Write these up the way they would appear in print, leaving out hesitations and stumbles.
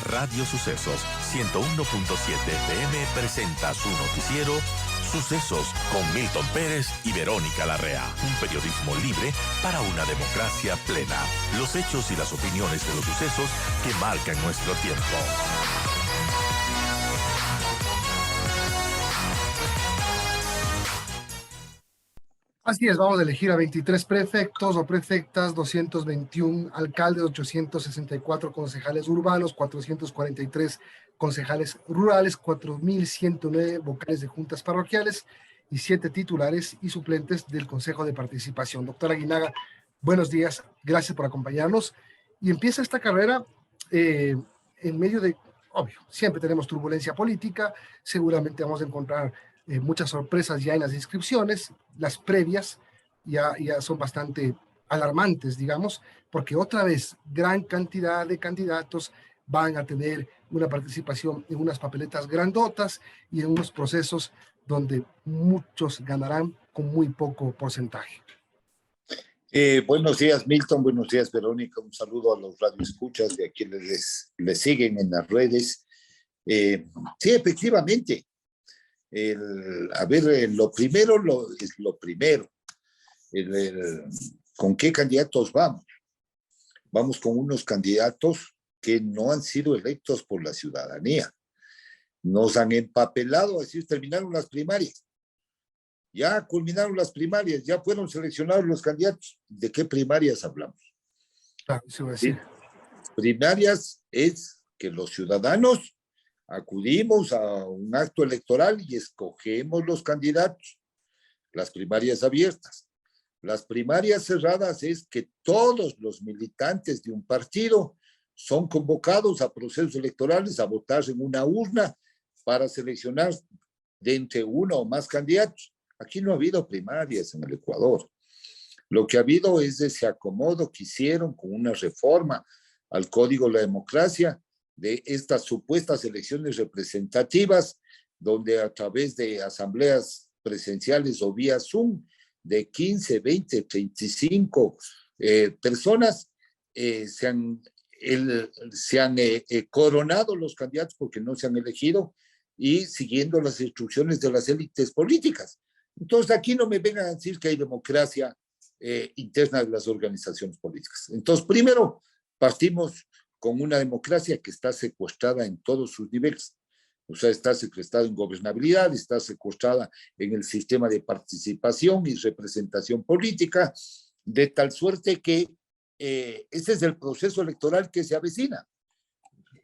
Radio Sucesos 101.7 FM presenta su noticiero Sucesos con Milton Pérez y Verónica Larrea. Un periodismo libre para una democracia plena. Los hechos y las opiniones de los sucesos que marcan nuestro tiempo. Así es, vamos a elegir a 23 prefectos o prefectas, 221 alcaldes, 864 concejales urbanos, 443 concejales rurales, 4.109 vocales de juntas parroquiales y 7 titulares y suplentes del Consejo de Participación. Doctora Aguinaga, buenos días, gracias por acompañarnos. Y empieza esta carrera en medio de, obvio, siempre tenemos turbulencia política, seguramente vamos a encontrar muchas sorpresas ya en las inscripciones, las previas ya son bastante alarmantes, digamos, porque otra vez gran cantidad de candidatos van a tener una participación en unas papeletas grandotas y en unos procesos donde muchos ganarán con muy poco porcentaje. Buenos días, Milton. Buenos días, Verónica. Un saludo a los radioescuchas y a quienes les siguen en las redes. Sí, efectivamente. Lo primero es lo primero. ¿Con qué candidatos vamos? Vamos con unos candidatos que no han sido electos por la ciudadanía. Nos han empapelado, así terminaron las primarias. Ya culminaron las primarias, ya fueron seleccionados los candidatos. ¿De qué primarias hablamos? Claro, eso va a decir. ¿Sí? Primarias es que los ciudadanos acudimos a un acto electoral y escogemos los candidatos. Las primarias abiertas. Las primarias cerradas es que todos los militantes de un partido son convocados a procesos electorales a votar en una urna para seleccionar de entre uno o más candidatos. Aquí no ha habido primarias en el Ecuador. Lo que ha habido es ese acomodo que hicieron con una reforma al Código de la Democracia de estas supuestas elecciones representativas, donde a través de asambleas presenciales o vía Zoom, de 15, 20, 35 personas, se han coronado los candidatos porque no se han elegido y siguiendo las instrucciones de las élites políticas. Entonces, aquí no me vengan a decir que hay democracia interna de las organizaciones políticas. Entonces, primero, partimos con una democracia que está secuestrada en todos sus niveles. O sea, está secuestrada en gobernabilidad, está secuestrada en el sistema de participación y representación política, de tal suerte que ese es el proceso electoral que se avecina.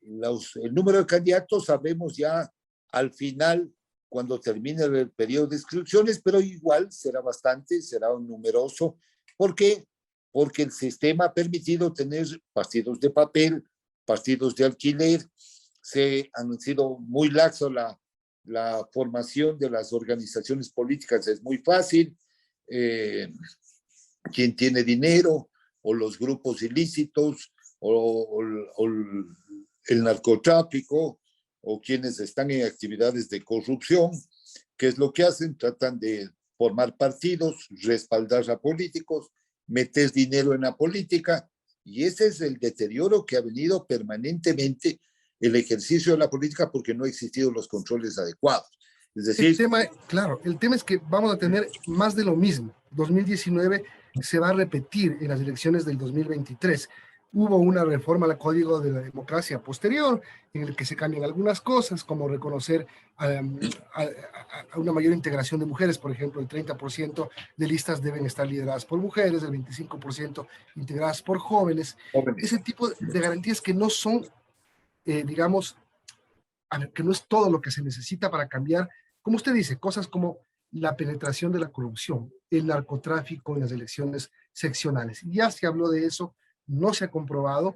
El número de candidatos sabemos ya al final, cuando termine el periodo de inscripciones, pero igual será bastante, será un numeroso. ¿Por qué? Porque el sistema ha permitido tener partidos de papel, partidos de alquiler, han sido muy laxo la formación de las organizaciones políticas, es muy fácil, quien tiene dinero, o los grupos ilícitos, o el narcotráfico, o quienes están en actividades de corrupción, ¿qué es lo que hacen? Tratan de formar partidos, respaldar a políticos, meter dinero en la política, y ese es el deterioro que ha venido permanentemente el ejercicio de la política porque no han existido los controles adecuados. Es decir, el tema es que vamos a tener más de lo mismo. 2019 se va a repetir en las elecciones del 2023. Hubo una reforma al Código de la Democracia posterior, en el que se cambian algunas cosas, como reconocer a una mayor integración de mujeres. Por ejemplo, el 30% de listas deben estar lideradas por mujeres, el 25% integradas por jóvenes. Ese tipo de garantías que no son, digamos, que no es todo lo que se necesita para cambiar, como usted dice, cosas como la penetración de la corrupción, el narcotráfico en las elecciones seccionales. Ya se habló de eso, no se ha comprobado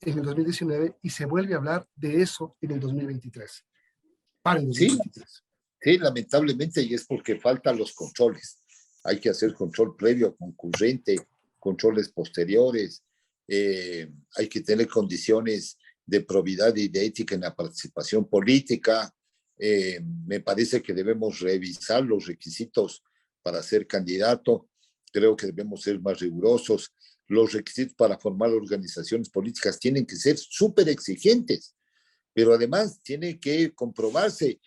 en el 2019 y se vuelve a hablar de eso en el 2023. Para el 2023. Sí, lamentablemente, y es porque faltan los controles. Hay que hacer control previo, concurrente, controles posteriores, hay que tener condiciones de probidad y de ética en la participación política. Me parece que debemos revisar los requisitos para ser candidato. Creo que debemos ser más rigurosos. Los requisitos para formar organizaciones políticas tienen que ser súper exigentes. pero además tiene que comprobarse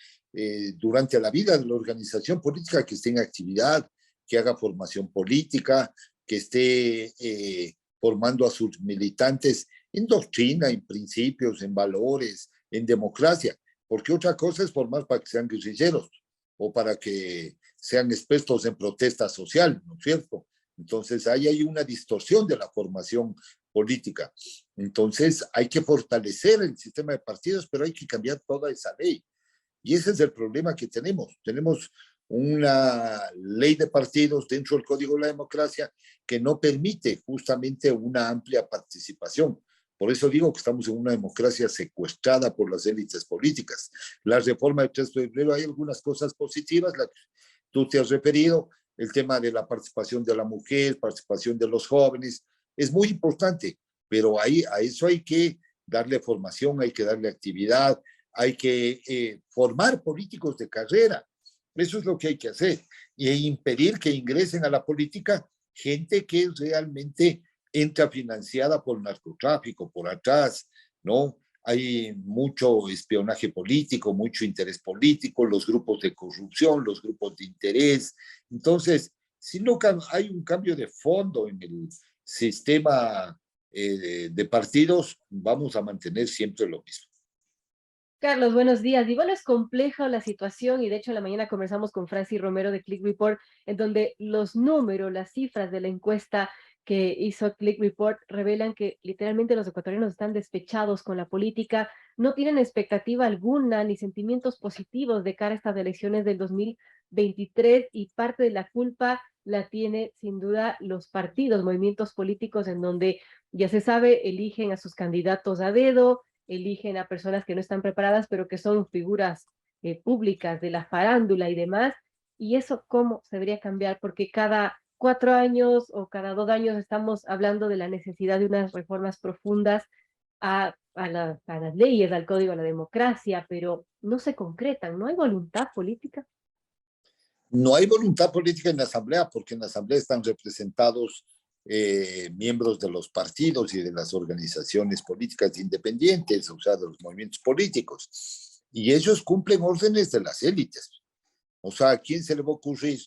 durante la vida de la organización política que esté en actividad, que haga formación política, que esté formando a sus militantes en doctrina, en principios, en valores, en democracia, porque otra cosa es formar para que sean guerrilleros o para que sean expertos en protesta social, ¿no es cierto? Entonces ahí hay una distorsión de la formación política. Entonces hay que fortalecer el sistema de partidos, pero hay que cambiar toda esa ley. Y ese es el problema que tenemos. Tenemos una ley de partidos dentro del Código de la Democracia que no permite justamente una amplia participación. Por eso digo que estamos en una democracia secuestrada por las élites políticas. La reforma del 3 de febrero, hay algunas cosas positivas, la que tú te has referido, el tema de la participación de la mujer, participación de los jóvenes, es muy importante, pero ahí, a eso hay que darle formación, hay que darle actividad, hay que formar políticos de carrera. Eso es lo que hay que hacer. Y impedir que ingresen a la política gente que realmente entra financiada por narcotráfico, por atrás, ¿no? Hay mucho espionaje político, mucho interés político, los grupos de corrupción, los grupos de interés. Entonces, si no hay un cambio de fondo en el sistema de partidos, vamos a mantener siempre lo mismo. Carlos, buenos días. Y bueno, es compleja la situación y de hecho en la mañana conversamos con Francis Romero de Click Report, en donde los números, las cifras de la encuesta que hizo Click Report revelan que literalmente los ecuatorianos están despechados con la política, no tienen expectativa alguna ni sentimientos positivos de cara a estas elecciones del 2023 y parte de la culpa la tiene sin duda los partidos, movimientos políticos en donde ya se sabe, eligen a sus candidatos a dedo, eligen a personas que no están preparadas, pero que son figuras públicas de la farándula y demás, y eso cómo se debería cambiar, porque cada 4 años o cada 2 años estamos hablando de la necesidad de unas reformas profundas a las leyes, al código, a la democracia, pero no se concretan, no hay voluntad política. No hay voluntad política en la Asamblea, porque en la Asamblea están representados miembros de los partidos y de las organizaciones políticas independientes, o sea, de los movimientos políticos. Y ellos cumplen órdenes de las élites. O sea, ¿a quién se le va a ocurrir,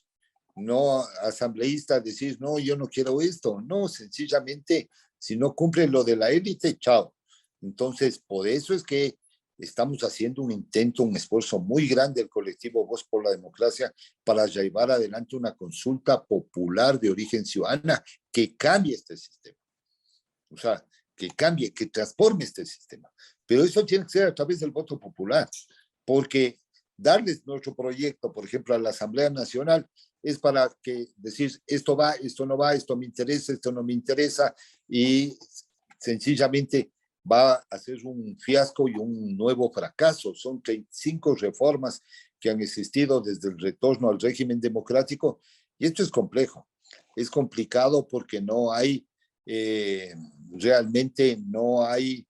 no asambleísta, decir, no, yo no quiero esto? No, sencillamente, si no cumplen lo de la élite, chao. Entonces, por eso es que estamos haciendo un intento, un esfuerzo muy grande del colectivo Voz por la Democracia para llevar adelante una consulta popular de origen ciudadana que cambie este sistema. O sea, que cambie, que transforme este sistema. Pero eso tiene que ser a través del voto popular, porque darles nuestro proyecto, por ejemplo, a la Asamblea Nacional, es para que decir, esto va, esto no va, esto me interesa, esto no me interesa, y sencillamente va a ser un fiasco y un nuevo fracaso. Son 35 reformas que han existido desde el retorno al régimen democrático, y esto es complejo. Es complicado porque no hay, realmente no hay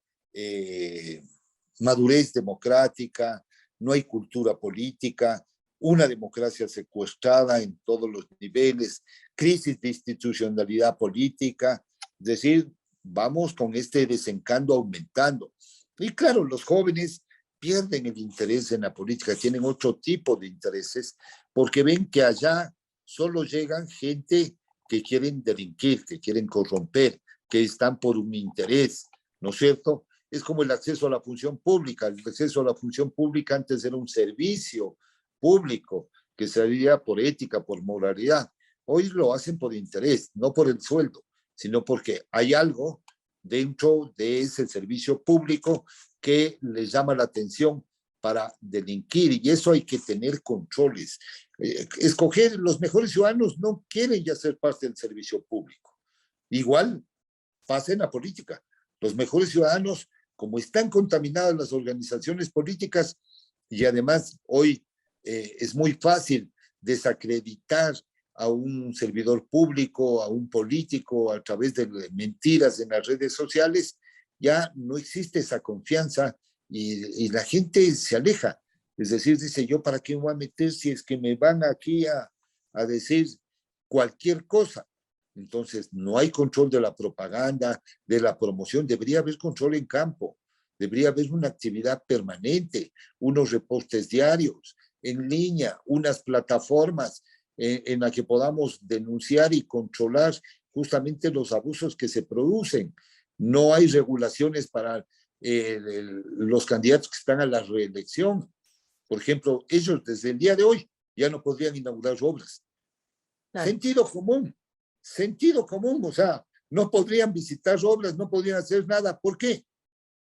madurez democrática, no hay cultura política, una democracia secuestrada en todos los niveles, crisis de institucionalidad política, es decir, vamos con este desencanto aumentando. Y claro, los jóvenes pierden el interés en la política, tienen otro tipo de intereses, porque ven que allá solo llegan gente que quieren delinquir, que quieren corromper, que están por un interés, ¿no es cierto? Es como el acceso a la función pública. El acceso a la función pública antes era un servicio público que se haría por ética, por moralidad. Hoy lo hacen por interés, no por el sueldo, sino porque hay algo dentro de ese servicio público que les llama la atención para delinquir, y eso hay que tener controles. Escoger los mejores ciudadanos no quieren ya ser parte del servicio público. Igual pasa en la política. Los mejores ciudadanos, como están contaminadas las organizaciones políticas, y además hoy es muy fácil desacreditar a un servidor público, a un político, a través de mentiras en las redes sociales, ya no existe esa confianza y la gente se aleja. Es decir, dice, yo para qué me voy a meter si es que me van aquí a decir cualquier cosa. Entonces, no hay control de la propaganda, de la promoción. Debería haber control en campo. debería haber una actividad permanente, unos reportes diarios, en línea, unas plataformas en las que podamos denunciar y controlar justamente los abusos que se producen. No hay regulaciones para los candidatos que están a la reelección. Por ejemplo, ellos desde el día de hoy ya no podrían inaugurar obras. Claro. Sentido común, o sea, no podrían visitar obras, no podrían hacer nada. ¿Por qué?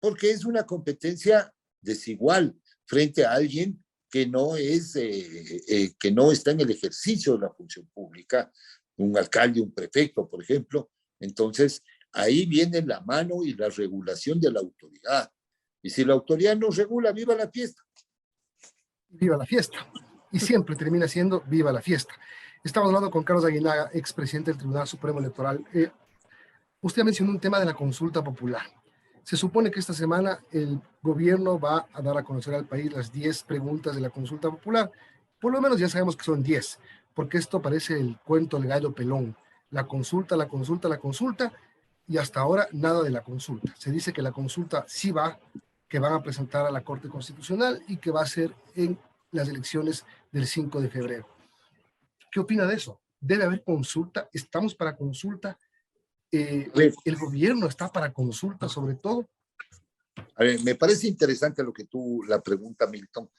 Porque es una competencia desigual frente a alguien que no está en el ejercicio de la función pública, un alcalde, un prefecto, por ejemplo. Entonces, ahí viene la mano y la regulación de la autoridad. Y si la autoridad no regula, ¡viva la fiesta! Viva la fiesta. Y siempre termina siendo viva la fiesta. Estamos hablando con Carlos Aguinaga, expresidente del Tribunal Supremo Electoral. Usted mencionó un tema de la consulta popular. Se supone que esta semana el gobierno va a dar a conocer al país las 10 preguntas de la consulta popular. Por lo menos ya sabemos que son 10, porque esto parece el cuento del gallo pelón. La consulta, y hasta ahora nada de la consulta. Se dice que la consulta sí va, que van a presentar a la Corte Constitucional y que va a ser en las elecciones del 5 de febrero. ¿Qué opina de eso? ¿Debe haber consulta? ¿Estamos para consulta? ¿El gobierno está para consulta sobre todo? A ver, me parece interesante la pregunta, Milton.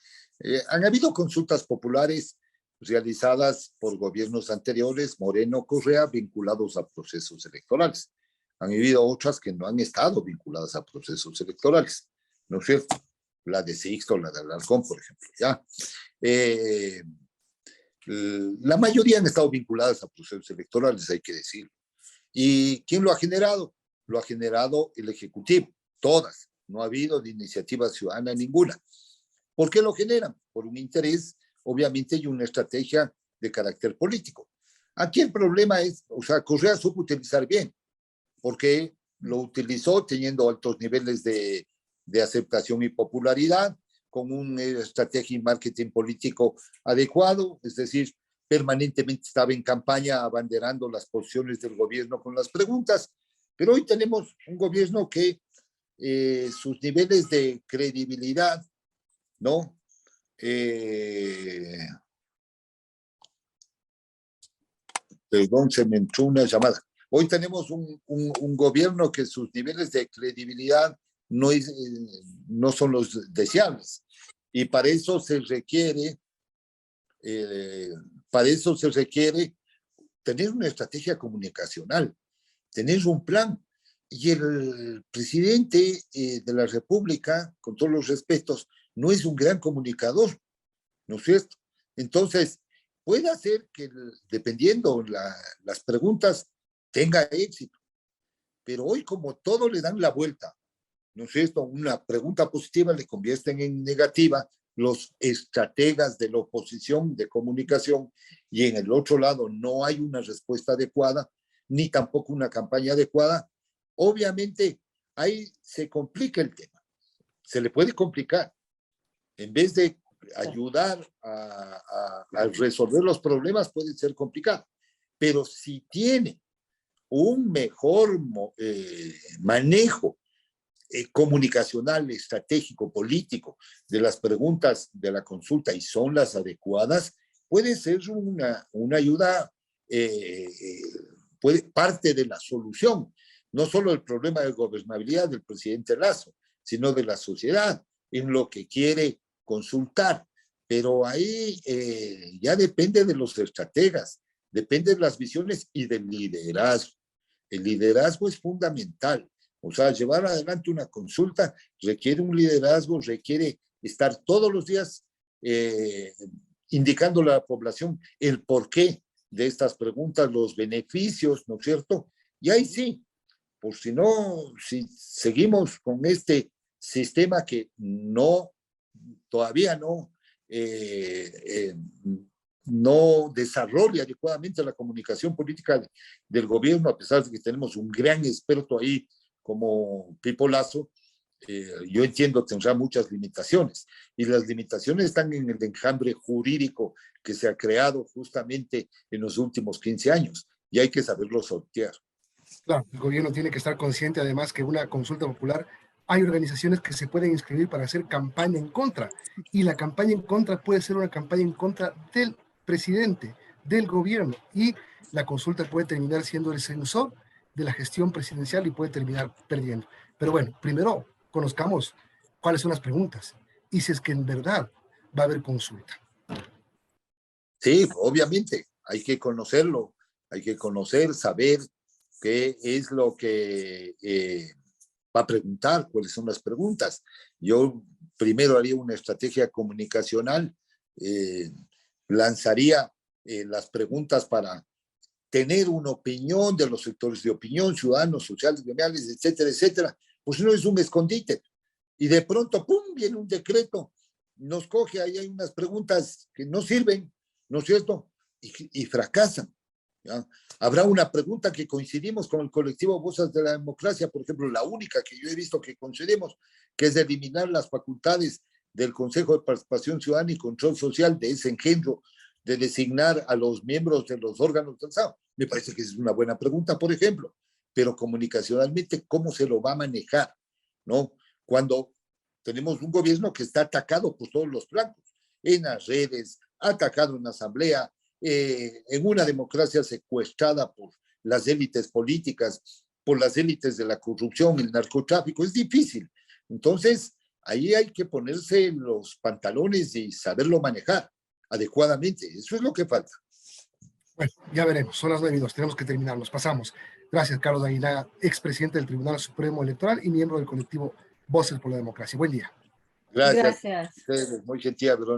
Han habido consultas populares realizadas por gobiernos anteriores, Moreno, Correa, vinculados a procesos electorales. Han habido otras que no han estado vinculadas a procesos electorales, ¿no es cierto? La de Sixto, la de Alarcón, por ejemplo, ¿ya? La mayoría han estado vinculadas a procesos electorales, hay que decirlo. ¿Y quién lo ha generado? Lo ha generado el Ejecutivo, todas. No ha habido de iniciativa ciudadana ninguna. ¿Por qué lo generan? Por un interés, obviamente, y una estrategia de carácter político. Aquí el problema es, o sea, Correa supo utilizar bien, porque lo utilizó teniendo altos niveles de aceptación y popularidad, con una estrategia y marketing político adecuado, es decir, permanentemente estaba en campaña abanderando las posiciones del gobierno con las preguntas, pero hoy tenemos un gobierno que sus niveles de credibilidad, ¿no? Perdón, se me entró una llamada. Hoy tenemos un gobierno que sus niveles de credibilidad no son los deseables, y para eso se requiere tener una estrategia comunicacional, tener un plan. Y el presidente de la República, con todos los respetos, no es un gran comunicador, ¿no es cierto? Entonces, puede hacer que, dependiendo las preguntas, tenga éxito. Pero hoy, como todo le dan la vuelta, ¿no es cierto? Una pregunta positiva le convierten en negativa los estrategas de la oposición de comunicación, y en el otro lado no hay una respuesta adecuada, ni tampoco una campaña adecuada. Obviamente, ahí se complica el tema. Se le puede complicar. En vez de ayudar a resolver los problemas, puede ser complicado. Pero si tiene un mejor manejo comunicacional, estratégico, político de las preguntas de la consulta, y son las adecuadas, puede ser una ayuda, parte de la solución. No solo el problema de gobernabilidad del presidente Lasso, sino de la sociedad en lo que quiere consultar. Pero ahí ya depende de los estrategas, depende de las visiones y del liderazgo. El liderazgo es fundamental. O sea, llevar adelante una consulta requiere un liderazgo, requiere estar todos los días indicando a la población el porqué de estas preguntas, los beneficios, ¿no es cierto? Y ahí sí, por si seguimos con este sistema que todavía no desarrolla adecuadamente la comunicación política del gobierno, a pesar de que tenemos un gran experto ahí como Pipo Lasso, yo entiendo tendrá muchas limitaciones, y las limitaciones están en el enjambre jurídico que se ha creado justamente en los últimos 15 años, y hay que saberlo sortear. Claro, el gobierno tiene que estar consciente además que una consulta popular hay organizaciones que se pueden inscribir para hacer campaña en contra, y la campaña en contra puede ser una campaña en contra del presidente, del gobierno, y la consulta puede terminar siendo el censor de la gestión presidencial y puede terminar perdiendo. Pero bueno, primero conozcamos cuáles son las preguntas y si es que en verdad va a haber consulta. Sí, obviamente, hay que conocerlo, hay que conocer, saber qué es lo que va a preguntar, cuáles son las preguntas. Yo primero haría una estrategia comunicacional, lanzaría las preguntas para tener una opinión de los sectores de opinión, ciudadanos, sociales, gremiales, etcétera, etcétera. Pues no es un escondite. Y de pronto, ¡pum!, viene un decreto, nos coge, ahí hay unas preguntas que no sirven, ¿no es cierto? Y fracasan. ¿Ya? Habrá una pregunta que coincidimos con el colectivo Voces de la Democracia, por ejemplo, la única que yo he visto que coincidimos, que es de eliminar las facultades del Consejo de Participación Ciudadana y Control Social, de ese engendro, de designar a los miembros de los órganos del Estado. Me parece que es una buena pregunta, por ejemplo, pero comunicacionalmente, ¿cómo se lo va a manejar? ¿No? Cuando tenemos un gobierno que está atacado por todos los flancos, en las redes, atacado en la asamblea, en una democracia secuestrada por las élites políticas, por las élites de la corrupción, el narcotráfico, es difícil. Entonces, ahí hay que ponerse los pantalones y saberlo manejar adecuadamente. Eso es lo que falta. Bueno, ya veremos, son las 9:02, tenemos que terminar, nos pasamos. Gracias, Carlos Aguinaga, expresidente del Tribunal Supremo Electoral y miembro del colectivo Voces por la Democracia. Buen día. Gracias. Gracias. Ustedes, muy gentil, Verónica.